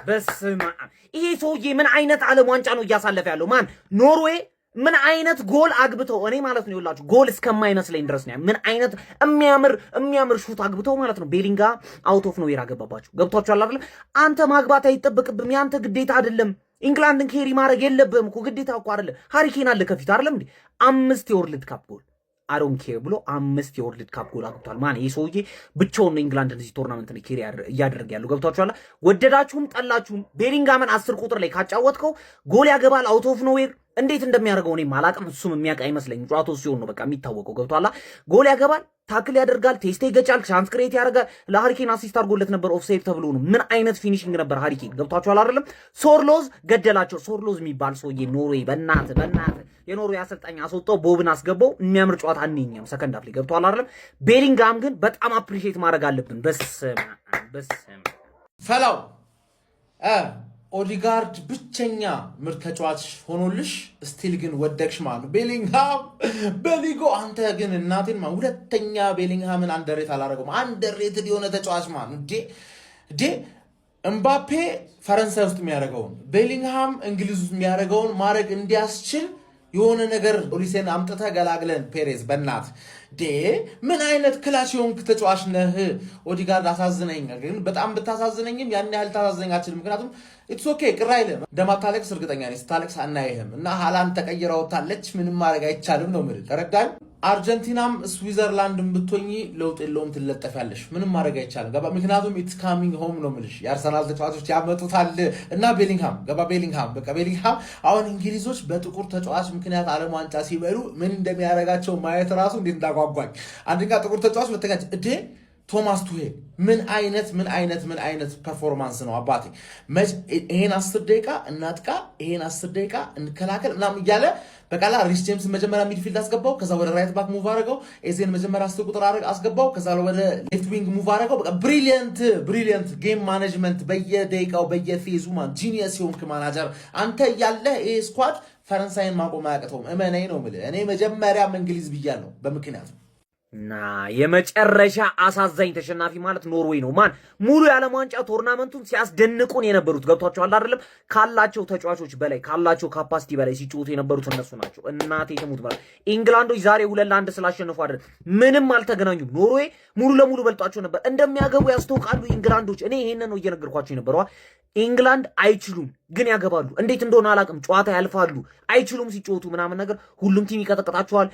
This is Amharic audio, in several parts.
በስመ አብ ይሄ ሰውዬ ምን አይነት ዓለም ዋንጫ ነው እያሳለፈ ያለው? ማን ኖርዌይ ምን አይነት ጎል አግብተው እኔ ማለት ነው ይላችሁ ጎል እስከማይመስለኝ ድረስ ነው። ምን አይነት የሚያምር ሹት አግብተው ማለት ነው። ቤሊንጋ አውት ኦፍ ኖዌር አገባባችሁ። ገብቷችኋል አይደል? አንተ ማግባት አይጠበቅብም፣ ያንተ ግዴታ አይደለም። ኢንግላንድን ኬሪ ማድረግ የለብህም እኮ ግዴታ እኮ አይደለም። ሃሪኬን አለ ከፊት አይደለም እንዴ? 5 የወርልድ ካፕ ጎል አሮን ኬር ብሎ 5 የወርልድ ካፕ ጎል አግብቷል። ማን ይሄ ሰውዬ ብቻውን ነው ኢንግላንድን እዚህ ቶርናመንት ላይ ኬሪ እያደረገ ያለው። ገብቷችኋል? ወደዳችሁም ጠላችሁም ቤሊንጋምን 10 ቁጥር ላይ ካጫወትከው ጎል ያገባል አውት ኦፍ ኖዌር። እንዴት እንደሚያደርገው እኔም አላቅም፣ እሱም የሚያውቅ አይመስለኝም። ጨዋታው ሲሆን ነው በቃ የሚታወቀው። ገብቷላ? ጎል ያገባል፣ ታክል ያደርጋል፣ ቴስቴ ይገጫል፣ ቻንስ ክሬት ያደርጋል። ለሃሪኬን አሲስት አድርጎለት ነበር ኦፍሳይድ ተብሎ ነው። ምን አይነት ፊኒሽንግ ነበር ሃሪኬን። ገብቷችኋል አይደለም? ሶርሎዝ ገደላቸው። ሶርሎዝ የሚባል ሰውዬ ኖርዌይ በእናት የኖርዌይ አሰልጣኝ አስወጣው፣ ቦብን አስገባው። የሚያምር ጨዋታ አንኛው ሰከንድ አፍ ላይ ገብቷል አይደለም? ቤሊንጋም ግን በጣም አፕሪሺየት ማድረግ አለብን። በስመ ፈላው ኦዲጋርድ ብቸኛ ምርጥ ተጫዋች ሆኖልሽ ስቲል ግን ወደቅሽ ማለት ነው። ቤሊንግሃም በሊጎ አንተ ግን እናቴን ሁለተኛ ቤሊንግሃምን አንደሬት አላደረገውም። አንደሬትድ የሆነ ተጫዋች ማለት ነው። እምባፔ ፈረንሳይ ውስጥ የሚያደርገውን ቤሊንግሃም እንግሊዝ ውስጥ የሚያደርገውን ማድረግ እንዲያስችል የሆነ ነገር ኦሊሴን አምጥተህ ገላግለን ፔሬዝ በእናት ምን አይነት ክላስ የሆንክ ተጫዋች ነህ። ኦዲጋርድ አሳዝነኝ፣ ግን በጣም ብታሳዝነኝም ያን ያህል ታሳዝነኝ አችልም። ምክንያቱም ኢትስ ኦኬ ቅር አይልም። እንደማታለቅስ እርግጠኛ ነኝ። ስታለቅስ አናይህም እና ሃላንድ ተቀይራ ወጣለች። ምንም ማድረግ አይቻልም ነው የምልህ። ተረዳኝ። አርጀንቲናም ስዊዘርላንድም ብትሆኚ ለውጥ የለውም፣ ትለጠፊያለሽ። ምንም ማድረግ አይቻልም። ገባ? ምክንያቱም ኢትስ ካሚንግ ሆም ነው የምልሽ። የአርሰናል ተጫዋቾች ያመጡታል እና ቤሊንግሃም ገባ? ቤሊንግሃም አሁን እንግሊዞች በጥቁር ተጫዋች ምክንያት ዓለም ዋንጫ ሲበሉ ምን እንደሚያደርጋቸው ማየት ራሱ እንዴት እንዳጓጓኝ። አንደኛ ጥቁር ተጫዋች፣ ሁለተኛ ቶማስ ቱሄል ምን አይነት ፐርፎርማንስ ነው አባቴ። ይሄን 10 ደቂቃ እናጥቃ፣ ይሄን 10 ደቂቃ እንከላከል ምናምን እያለ በቃላ ሪስ ጄምስ መጀመሪያ ሚድፊልድ አስገባው፣ ከዛ ወደ ራይት ባክ ሙቭ አድርገው፣ ኤዜን መጀመሪያ 10 ቁጥር አስገባው፣ ከዛ ወደ ሌፍት ዊንግ ሙቭ አድርገው። በቃ ብሪሊየንት ጌም ማኔጅመንት በየደቂቃው በየፌዙ ጂኒየስ የሆንክ ማናጀር አንተ እያለህ ይሄ ስኳድ ፈረንሳይን ማቆም አያቅተውም። እመነኝ ነው የምልህ። እኔ መጀመሪያም እንግሊዝ ብያለሁ በምክንያት እና የመጨረሻ አሳዛኝ ተሸናፊ ማለት ኖርዌይ ነው። ማን ሙሉ የዓለም ዋንጫ ቶርናመንቱን ሲያስደንቁን የነበሩት ገብቷቸዋል አይደለም? ካላቸው ተጫዋቾች በላይ ካላቸው ካፓሲቲ በላይ ሲጫወቱ የነበሩት እነሱ ናቸው። እናቴ ትሙት ማለት ኢንግላንዶች ዛሬ 2-1 ስላሸነፉ አይደለም፣ ምንም አልተገናኙም። ኖርዌይ ሙሉ ለሙሉ በልጧቸው ነበር። እንደሚያገቡ ያስተውቃሉ ኢንግላንዶች። እኔ ይሄንን ነው እየነገርኳቸው የነበረው። ኢንግላንድ አይችሉም ግን ያገባሉ። እንዴት እንደሆነ አላውቅም። ጨዋታ ያልፋሉ። አይችሉም ሲጫወቱ ምናምን ነገር። ሁሉም ቲም ይቀጠቅጣቸዋል።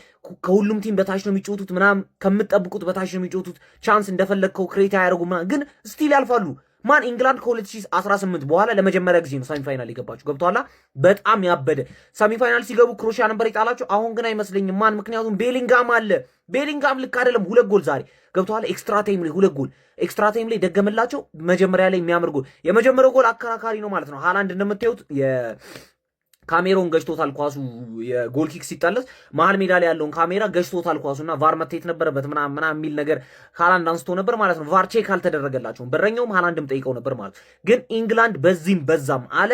ከሁሉም ቲም በታች ነው የሚጫወቱት ምናምን፣ ከምትጠብቁት በታች ነው የሚጫወቱት። ቻንስ እንደፈለግከው ክሬት አያደርጉ ምናምን፣ ግን ስቲል ያልፋሉ። ማን ኢንግላንድ ከ2018 በኋላ ለመጀመሪያ ጊዜ ነው ሰሚፋይናል የገባቸው። ገብቷላ? በጣም ያበደ ሰሚፋይናል ሲገቡ ክሮሺያ ነበር የጣላቸው። አሁን ግን አይመስለኝም። ማን ምክንያቱም ቤሊንጋም አለ። ቤሊንጋም ልክ አይደለም። 2 ጎል ዛሬ ገብቷላ? ኤክስትራ ታይም ላይ 2 ጎል ኤክስትራ ታይም ላይ ደገመላቸው። መጀመሪያ ላይ የሚያምር ጎል፣ የመጀመሪያው ጎል አከራካሪ ነው ማለት ነው። ሃላንድ እንደምታዩት ካሜራውን ገጭቶታል። ኳሱ የጎል ኪክ ሲጣለስ መሀል ሜዳ ላይ ያለውን ካሜራ ገጭቶታል ኳሱና ቫር መታየት ነበረበት ምናምን የሚል ነገር ሃላንድ አንስቶ ነበር ማለት ነው። ቫር ቼክ አልተደረገላቸውም። በረኛውም ሃላንድም ጠይቀው ነበር ማለት ግን ኢንግላንድ በዚህም በዛም አለ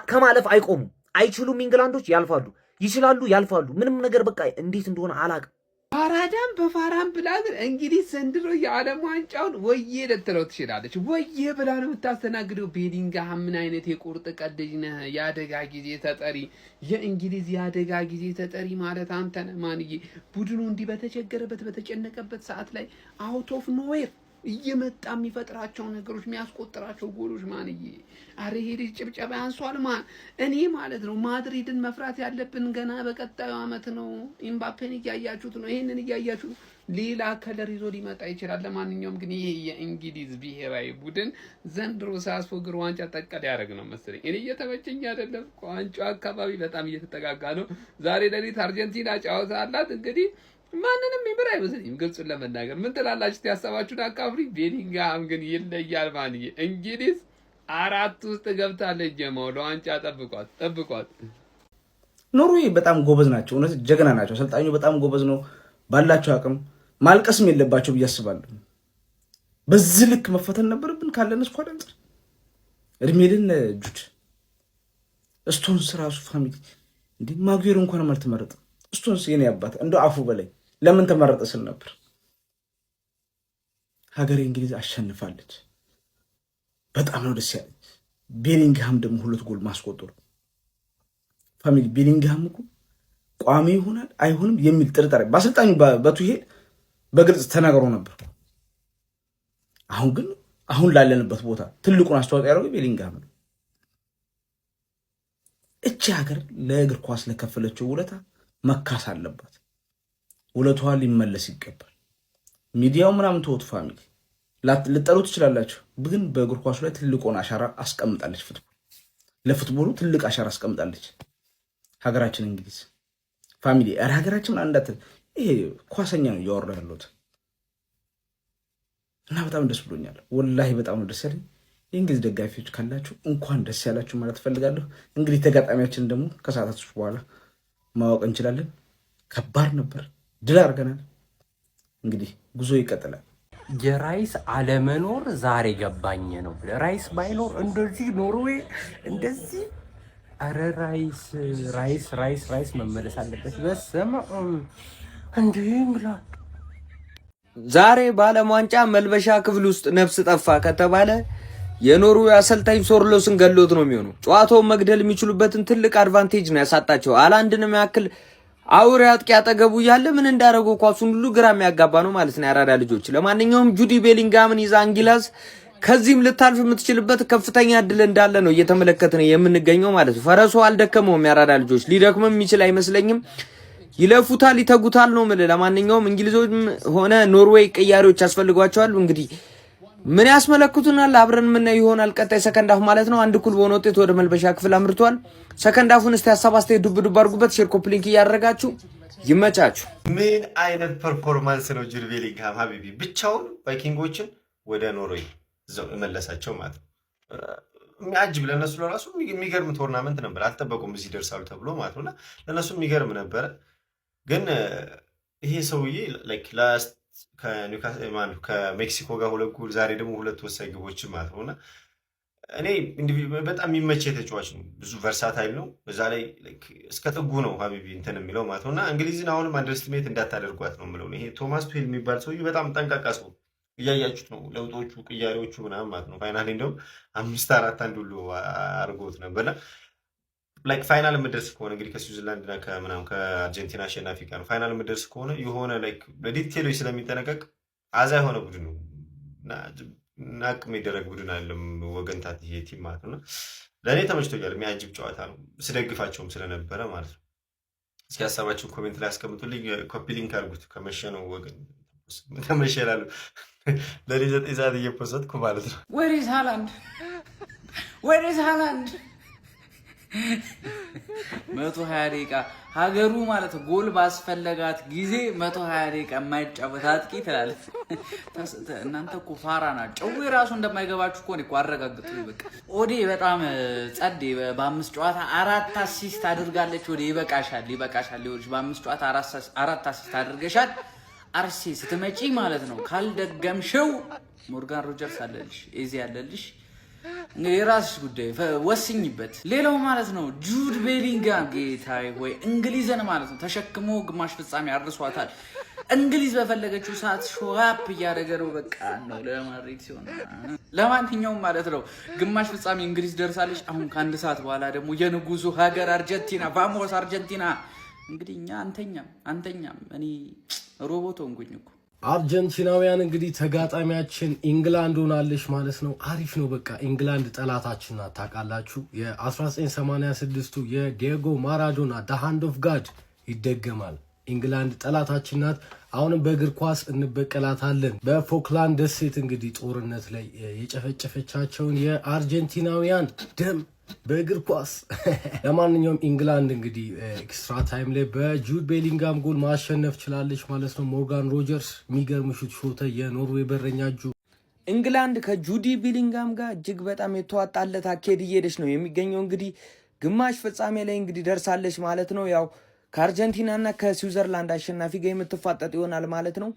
ከማለፍ አይቆሙም። አይችሉም። ኢንግላንዶች ያልፋሉ፣ ይችላሉ፣ ያልፋሉ። ምንም ነገር በቃ እንዴት እንደሆነ አላቅም። ፋራዳም በፋራም ብላ ግን እንግዲህ ዘንድሮ የዓለም ዋንጫውን ወዬ ልትለው ትችላለች። ወዬ ብላ ነው የምታስተናግደው። ቤሊንግሃም ምን አይነት የቁርጥ ቀደጅ ነህ! የአደጋ ጊዜ ተጠሪ፣ የእንግሊዝ የአደጋ ጊዜ ተጠሪ ማለት አንተ ነህ። ማንዬ ቡድኑ እንዲህ በተቸገረበት በተጨነቀበት ሰዓት ላይ አውት ኦፍ ኖዌር እየመጣ የሚፈጥራቸው ነገሮች የሚያስቆጥራቸው ጎሎች ማንዬ፣ አረ ይሄ ልጅ ጭብጨባ ያንሷል። እኔ ማለት ነው ማድሪድን መፍራት ያለብን ገና በቀጣዩ ዓመት ነው። ኤምባፔን እያያችሁት ነው፣ ይሄንን እያያችሁት ሌላ ከለር ይዞ ሊመጣ ይችላል። ለማንኛውም ግን ይሄ የእንግሊዝ ብሔራዊ ቡድን ዘንድሮ ሳያስፎግር ዋንጫ ጠቀል ያደርግ ነው መሰለኝ። እኔ እየተመቸኝ አይደለም። ዋንጫው አካባቢ በጣም እየተጠጋጋ ነው። ዛሬ ሌሊት አርጀንቲና ጨዋታ አላት። እንግዲህ ማንንም ይምር አይመስልኝም ግልጹን ለመናገር። ምን ትላላችሁ? ያሰባችሁን አካፍሪ። ቤሊንግሃም ግን ይለያል። ማንዬ እንግሊዝ 4 ውስጥ ገብታለች። ጀማው ለዋንጫ ጠብቋት። ኖርዌይ በጣም ጎበዝ ናቸው። እውነት ጀግና ናቸው። አሰልጣኙ በጣም ጎበዝ ነው። ባላቸው አቅም ማልቀስም የለባቸው ብዬ አስባለሁ። በዚህ ልክ መፈተን ነበርብን ካለን ስኳድ አንጻር። እድሜልን ጁድ ስቶንስ ራሱ ፋሚሊ እንዴ ማጉዌር እንኳን አልተመረጠም። ስቶንስ የኔ አባት እንደው አፉ በላይ ለምን ተመረጠ ስል ነበር። ሀገሬ እንግሊዝ አሸንፋለች። በጣም ነው ደስ ያለኝ። ቤሊንግሃም ደግሞ 2 ጎል ማስቆጠሩ ፋሚሊ ቤሊንግሃም እኮ ቋሚ ይሆናል አይሆንም የሚል ጥርጣሬ በአሰልጣኙ በቱሄል በግልጽ ተናግሮ ነበር። አሁን ግን አሁን ላለንበት ቦታ ትልቁን አስተዋጽኦ ያደረገው ቤሊንግሃም ነው። እቺ ሀገር ለእግር ኳስ ለከፈለችው ውለታ መካስ አለባት። ውለቷ ሊመለስ ይገባል። ሚዲያው ምናምን ተወት ፋሚሊ ልጠሉ ትችላላችሁ፣ ግን በእግር ኳሱ ላይ ትልቁን አሻራ አስቀምጣለች። ለፉትቦሉ ትልቅ አሻራ አስቀምጣለች ሀገራችን እንግሊዝ ፋሚሊ። ኧረ ሀገራችን አንዳት ይሄ ኳሰኛ ነው እያወራ ያለሁት እና በጣም ደስ ብሎኛል። ወላሂ በጣም ነው ደስ ያለኝ። የእንግሊዝ ደጋፊዎች ካላችሁ እንኳን ደስ ያላችሁ ማለት ፈልጋለሁ። እንግዲህ ተጋጣሚያችን ደግሞ ከሰዓታት በኋላ ማወቅ እንችላለን። ከባድ ነበር፣ ድል አድርገናል። እንግዲህ ጉዞ ይቀጥላል። የራይስ አለመኖር ዛሬ ገባኝ ነው። ራይስ ባይኖር እንደዚህ ኖርዌይ እንደዚህ አረ ራይስ መመለስ አለበት። በስመ አብ እንዴ እንግላል ዛሬ በዓለም ዋንጫ መልበሻ ክፍል ውስጥ ነፍስ ጠፋ ከተባለ የኖርዌይ አሰልጣኝ ሶርሎስን ገሎት ነው የሚሆነው። ጨዋታውን መግደል የሚችሉበትን ትልቅ አድቫንቴጅ ነው ያሳጣቸው። አላንድንም ያክል አውሬ አጥቂ ያጠገቡ ያለ ምን እንዳደረገው ኳሱን ሁሉ ግራ የሚያጋባ ነው ማለት ነው ያራዳ ልጆች። ለማንኛውም ጁዲ ቤሊንጋምን ይዛ እንግሊዝ ከዚህም ልታልፍ የምትችልበት ከፍተኛ እድል እንዳለ ነው እየተመለከትን የምንገኘው ማለት ነው። ፈረሱ አልደከመውም ያራዳ ልጆች፣ ሊደክምም የሚችል አይመስለኝም። ይለፉታል፣ ይተጉታል ነው ማለት። ለማንኛውም እንግሊዞችም ሆነ ኖርዌይ ቅያሬዎች ያስፈልጓቸዋል። እንግዲህ ምን ያስመለክቱናል አብረን ምን ይሆናል ቀጣይ ሰከንድ አፍ ማለት ነው። 1-1 በሆነ ውጤት ወደ መልበሻ ክፍል አምርቷል። ሰከንድ አፉን እስቲ ሐሳብ አስተያየት ዱብ አድርጉበት። ሼር ኮፒ ሊንክ እያደረጋችሁ ይመቻችሁ። ምን አይነት ፐርፎርማንስ ነው ጁድ ቤሊንግሃም ሀቢቢ ብቻውን ቫይኪንጎችን ወደ ኖርዌይ ዘው መለሳቸው ማለት ነው። የሚያጅብ ለነሱ ለራሱ የሚገርም ቶርናመንት ነበር። አልጠበቁም እዚህ ደርሳሉ ተብሎ ማለት ነውና ለነሱ የሚገርም ነበረ። ግን ይሄ ሰውዬ ላይክ ላስት ከሜክሲኮ ጋር 2 ጎል ዛሬ ደግሞ 2 ወሳኝ ግቦች ማለት ነውና እኔ በጣም የሚመች ተጫዋች ነው። ብዙ ቨርሳታይል ነው። በዛ ላይ እስከ ጥጉ ነው ሀቢቢ እንትን የሚለው ማለት ነውና እንግሊዝን አሁንም አንደርስቲሜት እንዳታደርጓት ነው የምለው። ይሄ ቶማስ ቱሄል የሚባል ሰውዬ በጣም ጠንቃቃ ሰው፣ እያያችሁት ነው ለውጦቹ ቅያሬዎቹ ምናምን ማለት ነው። ፋይናል እንደውም 5-4-1 ሁሉ አድርጎት ነበርና ላይክ ፋይናል የምደርስ ከሆነ እንግዲህ ከስዊዘርላንድ እና ከምናምን ከአርጀንቲና አሸናፊ ጋር ነው ፋይናል የምደርስ ከሆነ የሆነ ላይክ በዲቴሎች ስለሚጠነቀቅ አዛ የሆነ ቡድን ነው ናቅ የሚደረግ ቡድን አይደለም። ወገንታት ይሄ ቲም ማለት ነው። ለእኔ ተመችቶኛል። የሚያጅብ ጨዋታ ነው። ስደግፋቸውም ስለነበረ ማለት ነው። እስኪ ሀሳባችሁን ኮሜንት ላይ አስቀምጡልኝ። ኮፒ ሊንክ አድርጉት። ከመሸ ነው ወገን ከመሸ ላሉ ለእኔ 9 ሰዓት እየፖሰትኩ ማለት ነው። ወይስ ሃላንድ 120 ደቂቃ ሀገሩ ማለት ጎል ባስፈለጋት ጊዜ 120 ደቂቃ የማይጫወት አጥቂ ትላለች። እናንተ እኮ ፋራ ናችሁ። ጨዌ ራሱ እንደማይገባችሁ እኮ ነው እኮ አረጋግጡ። በቃ ኦዴ በጣም ጸዴ በ5 ጨዋታ 4 አሲስት አድርጋለች። ኦዴ ይበቃሻል። ይኸውልሽ በ5 ጨዋታ 4 አሲስት አድርገሻል። አርሴ ስትመጪ ማለት ነው ካልደገምሽው ሞርጋን ሮጀርስ አለልሽ፣ ኤዚ አለልሽ። እንግዲህ የራስሽ ጉዳይ ወስኝበት። ሌላው ማለት ነው ጁድ ቤሊንጋም ጌታዬ ወይ እንግሊዝን ማለት ነው ተሸክሞ ግማሽ ፍጻሜ አድርሷታል። እንግሊዝ በፈለገችው ሰዓት ሾዋፕ እያደረገ ነው። በቃ ነው ለማድረግ ሲሆን ለማንኛውም ማለት ነው ግማሽ ፍጻሜ እንግሊዝ ደርሳለች። አሁን ከ1 ሰዓት በኋላ ደግሞ የንጉሱ ሀገር አርጀንቲና ቫሞስ አርጀንቲና። እንግዲህ እኛ አንተኛም እኔ ሮቦት ሆንኩኝ እኮ። አርጀንቲናውያን እንግዲህ ተጋጣሚያችን ኢንግላንድ ሆናለች ማለት ነው። አሪፍ ነው። በቃ ኢንግላንድ ጠላታችን ናት ታውቃላችሁ። የ1986ቱ የዲየጎ ማራዶና ደ ሃንድ ኦፍ ጋድ ይደገማል። ኢንግላንድ ጠላታችን ናት። አሁንም በእግር ኳስ እንበቀላታለን። በፎክላንድ ደሴት እንግዲህ ጦርነት ላይ የጨፈጨፈቻቸውን የአርጀንቲናውያን ደም በእግር ኳስ ለማንኛውም ኢንግላንድ እንግዲህ ኤክስትራ ታይም ላይ በጁድ ቤሊንጋም ጎል ማሸነፍ ችላለች ማለት ነው። ሞርጋን ሮጀርስ የሚገርም ሹት ሾተ። የኖርዌይ በረኛ እጁ እንግላንድ ከጁዲ ቤሊንጋም ጋር እጅግ በጣም የተዋጣለት አካሄድ እየሄደች ነው የሚገኘው። እንግዲህ ግማሽ ፍጻሜ ላይ እንግዲህ ደርሳለች ማለት ነው። ያው ከአርጀንቲናና ከስዊዘርላንድ አሸናፊ ጋር የምትፋጠጥ ይሆናል ማለት ነው።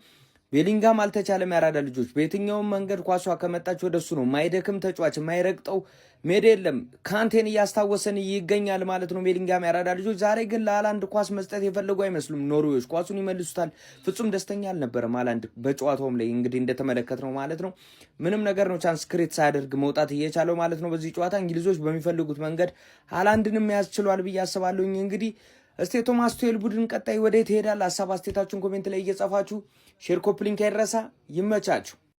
ቤሊንጋም አልተቻለም። ያራዳ ልጆች በየትኛውም መንገድ ኳሷ ከመጣች ወደሱ ነው። ማይደክም ተጫዋች ማይረግጠው ሜዳ የለም። ካንቴን እያስታወሰን ይገኛል ማለት ነው ቤሊንጋም። ያራዳ ልጆች ዛሬ ግን ለሃላንድ ኳስ መስጠት የፈለጉ አይመስሉም ኖርዌዮች። ኳሱን ይመልሱታል። ፍጹም ደስተኛ አልነበረም ሃላንድ በጨዋታውም ላይ እንግዲህ እንደተመለከት ነው ማለት ነው። ምንም ነገር ነው ቻንስ ክሬት ሳያደርግ መውጣት እየቻለው ማለት ነው። በዚህ ጨዋታ እንግሊዞች በሚፈልጉት መንገድ ሃላንድንም መያዝ ችሏል ብዬ አስባለሁ። እንግዲህ እስቲ ቶማስ ቱሄል ቡድን ቀጣይ ወዴት ይሄዳል? ሀሳብ አስተያየታችሁን ኮሜንት ላይ እየጻፋችሁ ሼር ኮፕሊንክ አይረሳ። ይመቻችሁ።